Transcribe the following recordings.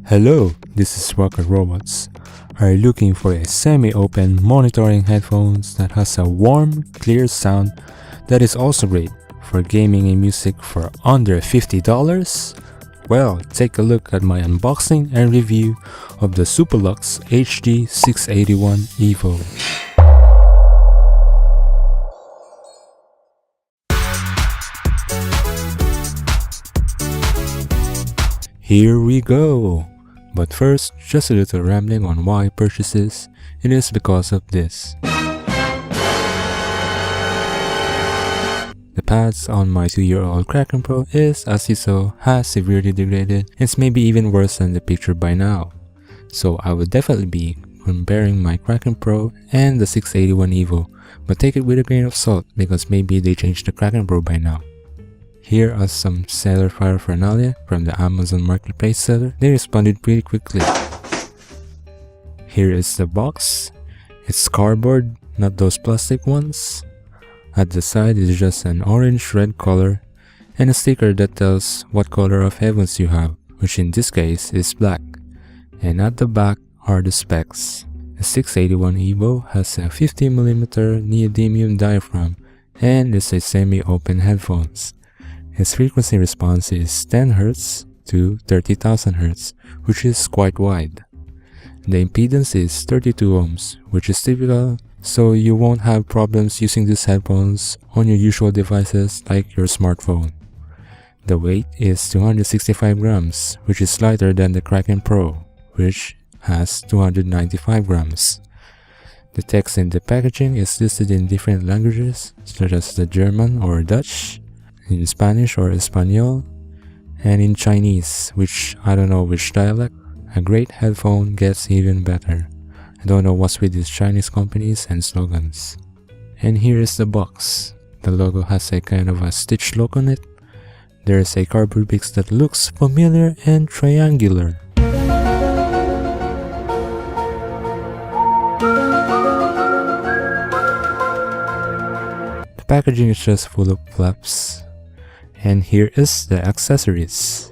Hello, this is Rocket Robots. Are you looking for a semi-open monitoring headphones that has a warm, clear sound that is also great for gaming and music for under $50? Well, take a look at my unboxing and review of the Superlux HD681 Evo. Here we go! But first, just a little rambling on why I purchased this. It is because of this. The pads on my 2-year-old Kraken Pro is, as you saw, has severely degraded. It's maybe even worse than the picture by now. So I would definitely be comparing my Kraken Pro and the 681 Evo, but take it with a grain of salt because maybe they changed the Kraken Pro by now. Here are some seller paraphernalia from the Amazon Marketplace seller. They responded pretty quickly. Here is the box. It's cardboard, not those plastic ones. At the side is just an orange-red color and a sticker that tells what color of headphones you have, which in this case is black. And at the back are the specs. The 681 Evo has a 50mm neodymium diaphragm and is a semi-open headphones. Its frequency response is 10 Hz to 30,000 Hz, which is quite wide. The impedance is 32 ohms, which is typical, so you won't have problems using these headphones on your usual devices like your smartphone. The weight is 265 grams, which is lighter than the Kraken Pro, which has 295 grams. The text in the packaging is listed in different languages, such as the German or Dutch, in Spanish or Espanol, and in Chinese, which I don't know which dialect. A great headphone gets even better. I don't know what's with these Chinese companies and slogans. And here is the box. The logo has a kind of a stitch look on it. There is a cardboard box that looks familiar and triangular. The packaging is just full of flaps. And here is the accessories.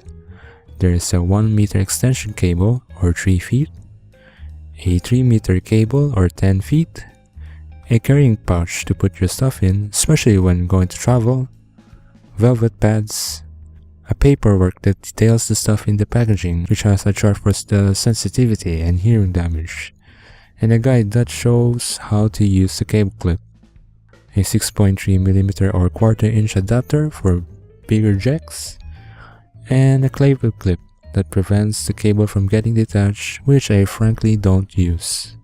There is a 1 meter extension cable or 3 feet, a 3 meter cable or 10 feet, a carrying pouch to put your stuff in, especially when going to travel, velvet pads, a paperwork that details the stuff in the packaging, which has a chart for the sensitivity and hearing damage, and a guide that shows how to use the cable clip, a 6.3mm or 1/4 inch adapter for bigger jacks, and a cable clip that prevents the cable from getting detached, which I frankly don't use.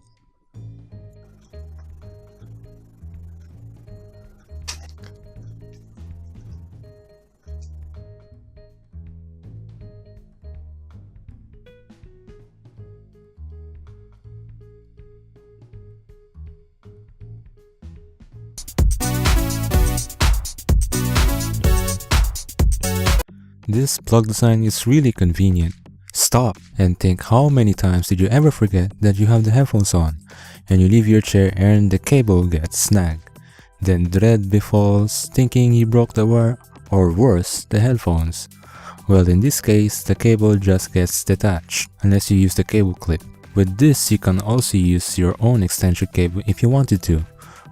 This plug design is really convenient. Stop and think, how many times did you ever forget that you have the headphones on and you leave your chair and the cable gets snagged? Then dread befalls thinking you broke the wire, or worse, the headphones. Well, in this case, the cable just gets detached unless you use the cable clip. With this, you can also use your own extension cable if you wanted to,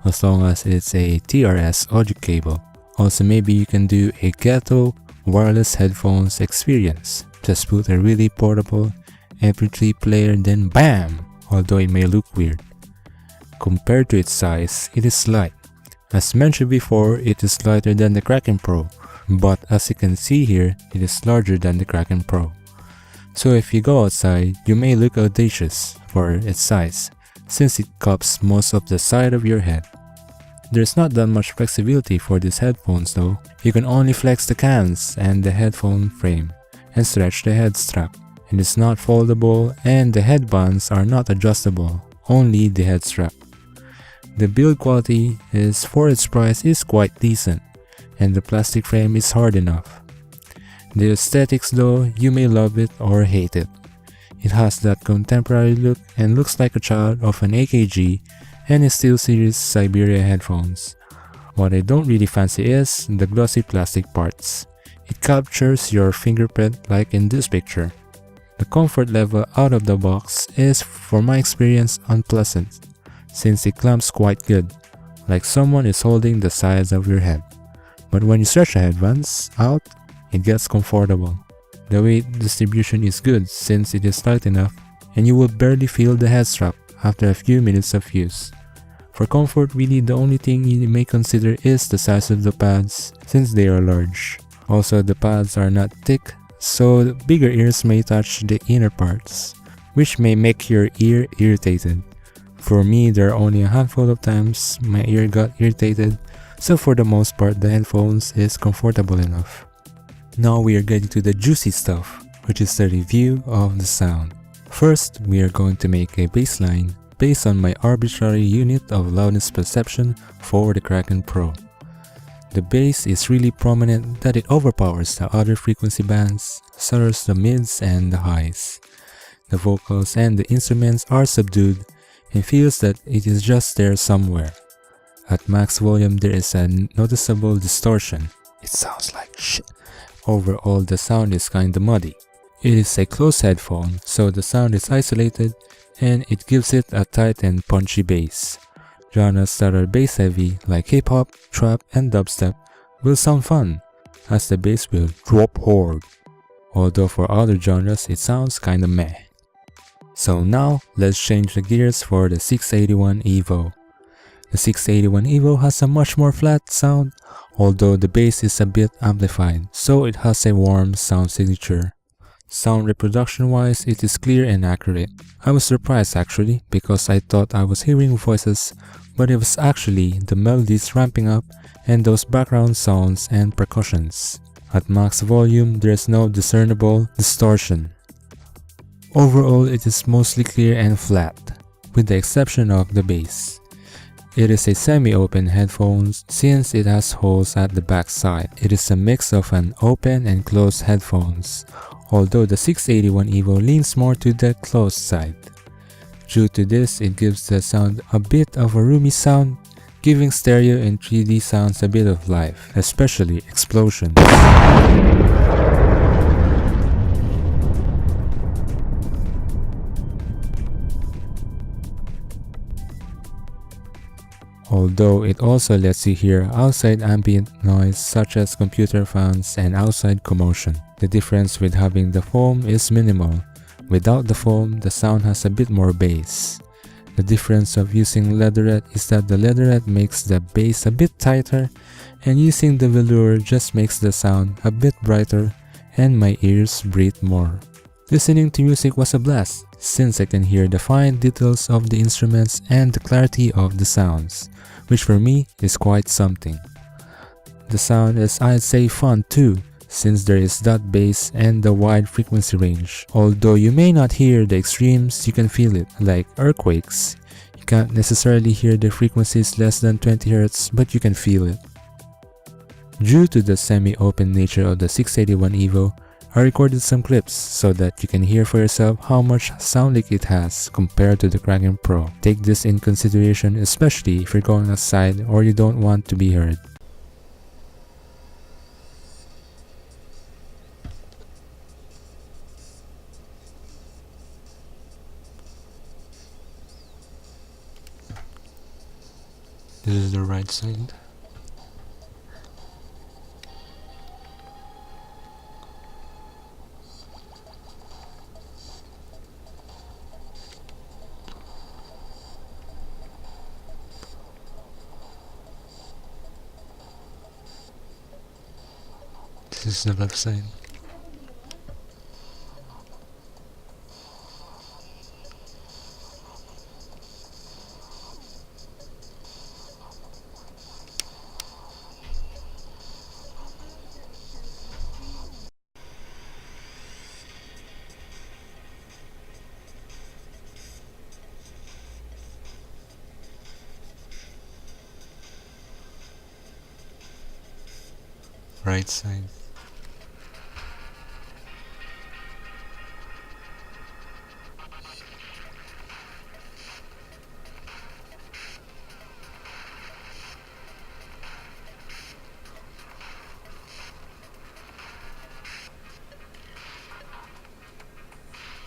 as long as it's a TRS audio cable. Also, maybe you can do a ghetto wireless headphones experience. Just put a really portable MP3 player, then BAM! Although it may look weird. Compared to its size, it is light. As mentioned before, it is lighter than the Kraken Pro, but as you can see here, it is larger than the Kraken Pro. So if you go outside, you may look audacious for its size, since it cups most of the side of your head. There's not that much flexibility for these headphones though. You can only flex the cans and the headphone frame and stretch the head strap. It is not foldable and the headbands are not adjustable, only the head strap. The build quality is, for its price, is quite decent, and the plastic frame is hard enough. The aesthetics though, you may love it or hate it. It has that contemporary look and looks like a child of an AKG and a SteelSeries Siberia headphones. What I don't really fancy is the glossy plastic parts. It captures your fingerprint like in this picture. The comfort level out of the box is, for my experience, unpleasant, since it clamps quite good, like someone is holding the sides of your head. But when you stretch the headbands out, it gets comfortable. The weight distribution is good since it is tight enough, and you will barely feel the head strap after a few minutes of use. For comfort, really the only thing you may consider is the size of the pads, since they are large. Also, the pads are not thick, so the bigger ears may touch the inner parts, which may make your ear irritated. For me, there are only a handful of times my ear got irritated, so for the most part the headphones is comfortable enough. Now we are getting to the juicy stuff, which is the review of the sound. First, we are going to make a baseline based on my arbitrary unit of loudness perception for the Kraken Pro. The bass is really prominent that it overpowers the other frequency bands, such the mids and the highs. The vocals and the instruments are subdued and feels that it is just there somewhere. At max volume there is a noticeable distortion. It sounds like shit. Overall the sound is kinda muddy. It is a closed headphone, so the sound is isolated and it gives it a tight and punchy bass. Genres that are bass heavy like hip hop, trap and dubstep will sound fun, as the bass will drop hard. Although for other genres it sounds kinda meh. So now let's change the gears for the 681 EVO. The 681 EVO has a much more flat sound, although the bass is a bit amplified, so it has a warm sound signature. Sound reproduction wise, it is clear and accurate. I was surprised actually, because I thought I was hearing voices, but it was actually the melodies ramping up and those background sounds and percussions. At max volume, there is no discernible distortion. Overall, it is mostly clear and flat, with the exception of the bass. It is a semi-open headphones since it has holes at the back side. It is a mix of an open and closed headphones, although the 681 EVO leans more to the closed side. Due to this, it gives the sound a bit of a roomy sound, giving stereo and 3D sounds a bit of life, especially explosions. Although it also lets you hear outside ambient noise such as computer fans and outside commotion. The difference with having the foam is minimal. Without the foam, the sound has a bit more bass. The difference of using leatherette is that the leatherette makes the bass a bit tighter, and using the velour just makes the sound a bit brighter and my ears breathe more. Listening to music was a blast, since I can hear the fine details of the instruments and the clarity of the sounds, which for me is quite something. The sound is, I'd say, fun too, since there is that bass and the wide frequency range. Although you may not hear the extremes, you can feel it, like earthquakes. You can't necessarily hear the frequencies less than 20 Hz, but you can feel it. Due to the semi-open nature of the 681 EVO, I recorded some clips so that you can hear for yourself how much sound leak it has compared to the Kraken Pro. Take this in consideration, especially if you're going outside or you don't want to be heard. This is the right side. This is the left side. Right side.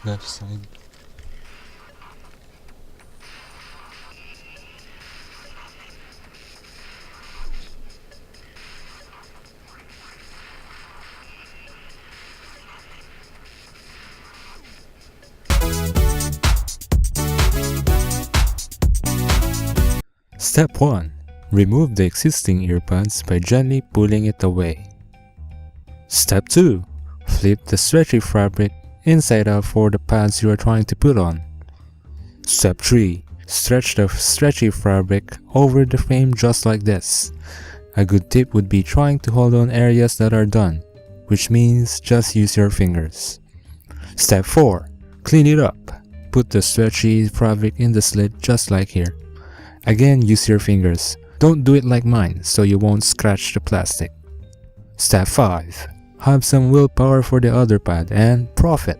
left side. Step 1. Remove the existing earbuds by gently pulling it away. Step 2. Flip the stretchy fabric inside out for the pads you are trying to put on. Step 3. Stretch the stretchy fabric over the frame just like this. A good tip would be trying to hold on areas that are done, which means just use your fingers. Step 4. Clean it up. Put the stretchy fabric in the slit just like here. Again, use your fingers. Don't do it like mine so you won't scratch the plastic. Step 5. Have some willpower for the other pad and profit.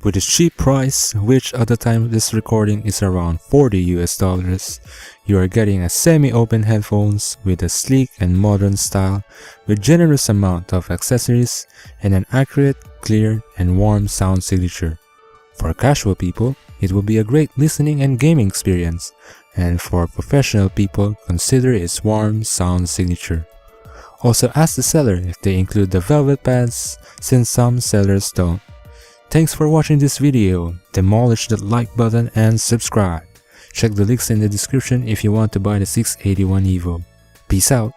With a cheap price, which at the time of this recording is around $40 US, you are getting a semi-open headphones with a sleek and modern style with generous amount of accessories and an accurate, clear, and warm sound signature. For casual people, it will be a great listening and gaming experience, and for professional people, consider its warm sound signature. Also ask the seller if they include the velvet pads, since some sellers don't. Thanks for watching this video. Demolish the like button and subscribe. Check the links in the description if you want to buy the 681 EVO. Peace out.